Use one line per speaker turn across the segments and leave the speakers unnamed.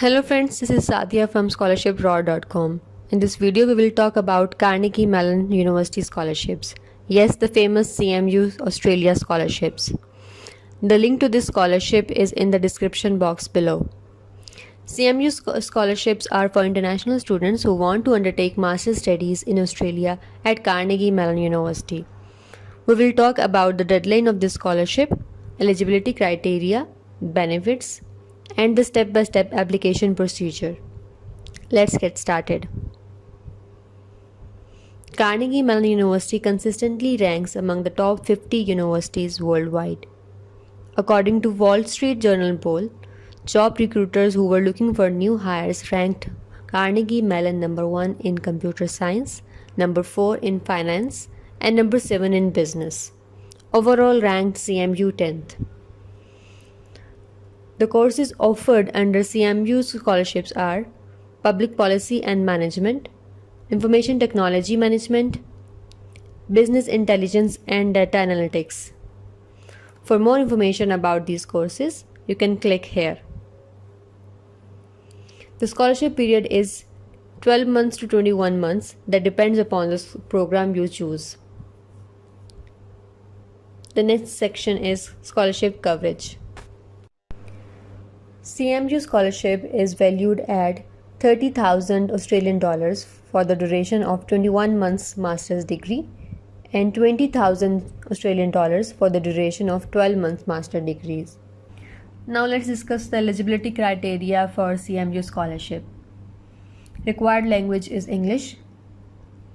Hello friends, this is Sadia from scholarshipraw.com. In this video we will talk about Carnegie Mellon University scholarships. Yes, the famous CMU Australia scholarships. The link to this scholarship is in the description box below. CMU scholarships are for international students who want to undertake master's studies in Australia at Carnegie Mellon University. We will talk about the deadline of this scholarship, eligibility criteria, benefits, and the step-by-step application procedure. Let's get started. Carnegie Mellon University consistently ranks among the top 50 universities worldwide. According to Wall Street Journal poll, job recruiters who were looking for new hires ranked Carnegie Mellon number 1 in computer science, number 4 in finance, and number 7 in business. Overall ranked CMU 10th. The courses offered under CMU scholarships are Public Policy and Management, Information Technology Management, Business Intelligence and Data Analytics. For more information about these courses, you can click here. The scholarship period is 12 months to 21 months, that depends upon the program you choose. The next section is scholarship coverage. CMU scholarship is valued at 30,000 Australian dollars for the duration of 21 months master's degree and 20,000 Australian dollars for the duration of 12 months master degrees. Now let's discuss the eligibility criteria for CMU scholarship. Required language is English.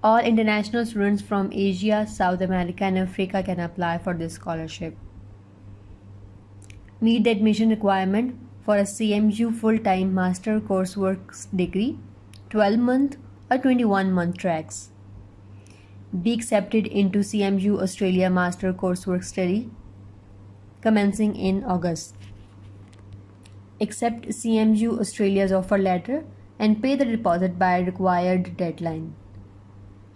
All international students from Asia, South America and Africa can apply for this scholarship. Meet the admission requirement for a CMU full-time master coursework degree, 12-month or 21-month tracks. Be accepted into CMU Australia master coursework study commencing in August. Accept CMU Australia's offer letter and pay the deposit by required deadline.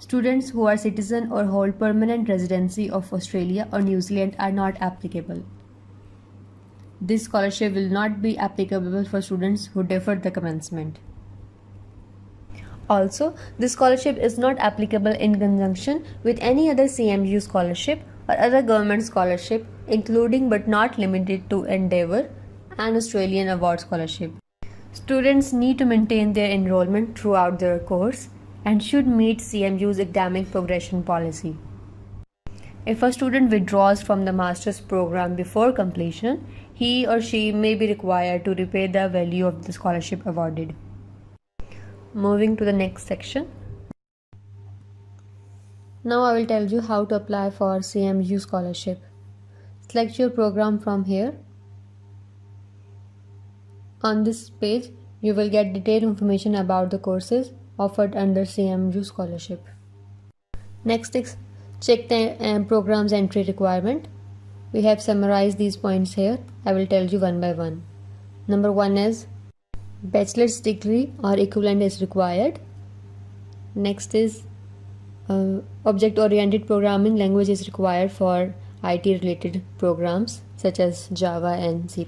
Students who are citizen or hold permanent residency of Australia or New Zealand are not applicable. This scholarship will not be applicable for students who deferred the commencement. Also, this scholarship is not applicable in conjunction with any other CMU scholarship or other government scholarship, including but not limited to Endeavour and Australian Award Scholarship. Students need to maintain their enrollment throughout their course and should meet CMU's academic progression policy. If a student withdraws from the master's program before completion, he or she may be required to repay the value of the scholarship awarded. Moving to the next section. Now I will tell you how to apply for CMU scholarship. Select your program from here. On this page, you will get detailed information about the courses offered under CMU scholarship. Next is check the program's entry requirement. We have summarized these points here. I will tell you one by one. Number 1 is bachelor's degree or equivalent is required. Next is object-oriented programming language is required for IT-related programs such as Java and C++.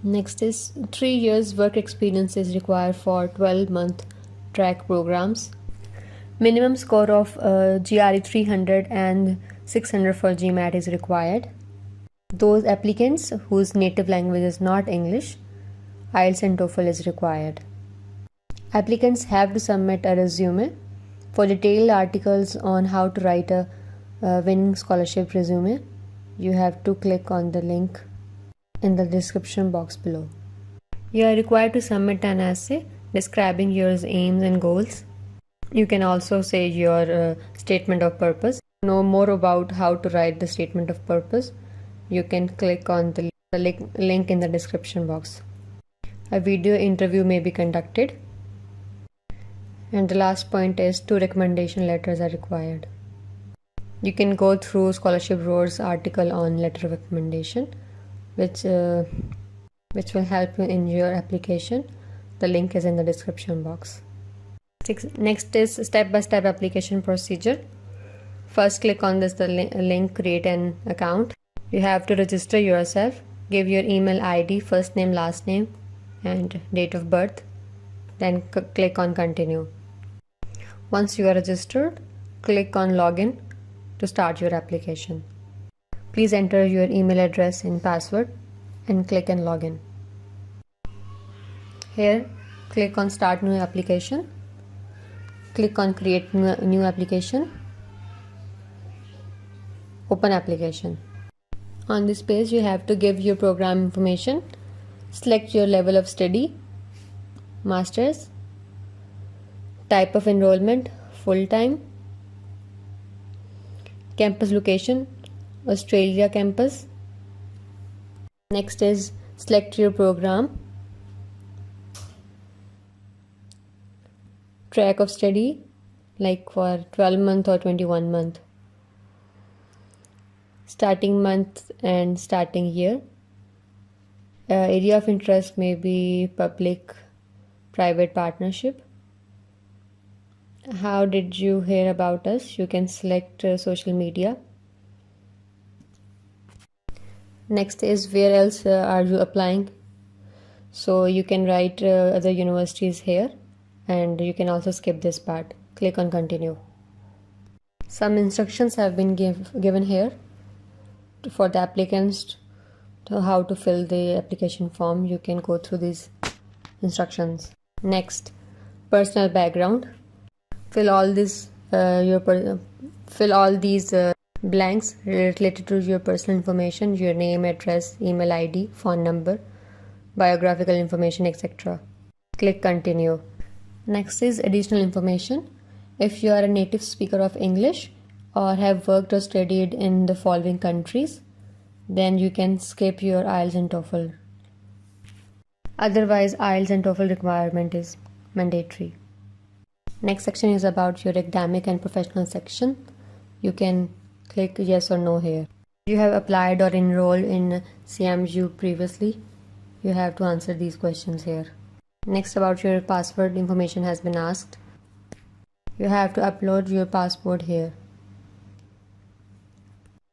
Next is 3 years work experience is required for 12-month track programs. Minimum score of GRE 300 and 600 for GMAT is required. Those applicants whose native language is not English, IELTS and TOEFL is required. Applicants have to submit a resume. For detailed articles on how to write a winning scholarship resume, you have to click on the link in the description box below. You are required to submit an essay describing your aims and goals. You can also say your statement of purpose. To know more about how to write the statement of purpose, you can click on the link in the description box. A video interview may be conducted. And the last point is 2 recommendation letters are required. You can go through Scholarship Raw's article on letter of recommendation, which will help you in your application. The link is in the description box. Next is step-by-step application procedure. First, click on this link, create an account. You have to register yourself. Give your email ID, first name, last name, and date of birth, then click on continue. Once you are registered, click on login to start your application. Please enter your email address and password and click on login. Here, click on start new application. Click on create new application. Open application. On this page, you have to give your program information. Select your level of study, masters, type of enrollment, full-time, campus location, Australia campus. Next is select your program, track of study, like for 12 month or 21 month, starting month and starting year. Area of interest may be public, private, partnership. How did you hear about us? You can select social media. Next is where else are you applying? So you can write other universities here, and you can also skip this part. Click on continue. Some instructions have been given here for the applicants to how to fill the application form. You can go through these instructions. Next, personal background. Fill all this fill all these blanks related to your personal information, your name, address, email ID, phone number, biographical information, etc. Click continue. Next is additional information. If you are a native speaker of English or have worked or studied in the following countries, then you can skip your IELTS and TOEFL. Otherwise, IELTS and TOEFL requirement is mandatory. Next section is about your academic and professional section. You can click yes or no here. You have applied or enrolled in CMU previously. You have to answer these questions here. Next, about your passport information has been asked. You have to upload your passport here.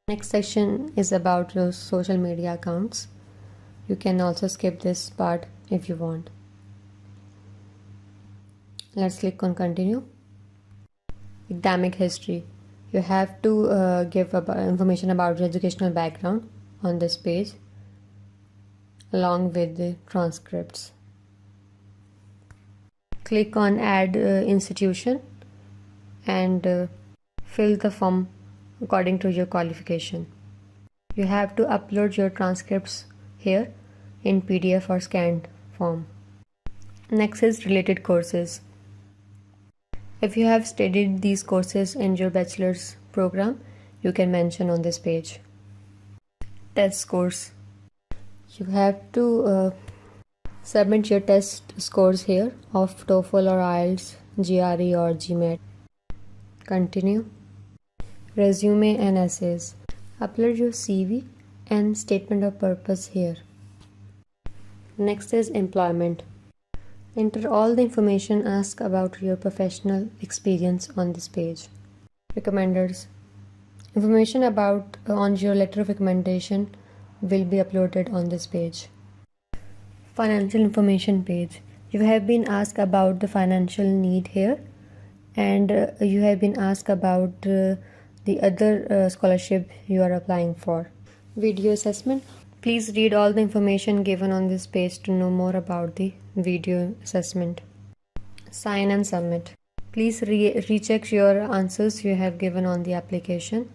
Next section is about your social media accounts. You can also skip this part if you want. Let's click on continue. Academic history. You have to give information about your educational background on this page along with the transcripts. Click on add institution and fill the form according to your qualification. You have to upload your transcripts here in PDF or scanned form. Next is related courses. If you have studied these courses in your bachelor's program, you can mention on this page. Test scores. You have to submit your test scores here of TOEFL or IELTS, GRE or GMAT. Continue. Resume and essays. Upload your CV and statement of purpose here. Next is employment. Enter all the information asked about your professional experience on this page. Recommenders. Information about on your letter of recommendation will be uploaded on this page. Financial information page. You have been asked about the financial need here, and you have been asked about the other scholarship you are applying for. Video assessment. Please read all the information given on this page to know more about the video assessment. Sign and submit. Please recheck your answers you have given on the application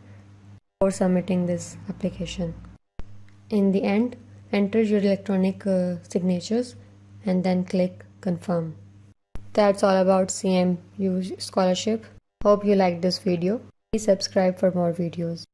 before submitting this application. In the end, enter your electronic signatures and then click confirm. That's all about CMU scholarship. Hope you liked this video. Please subscribe for more videos.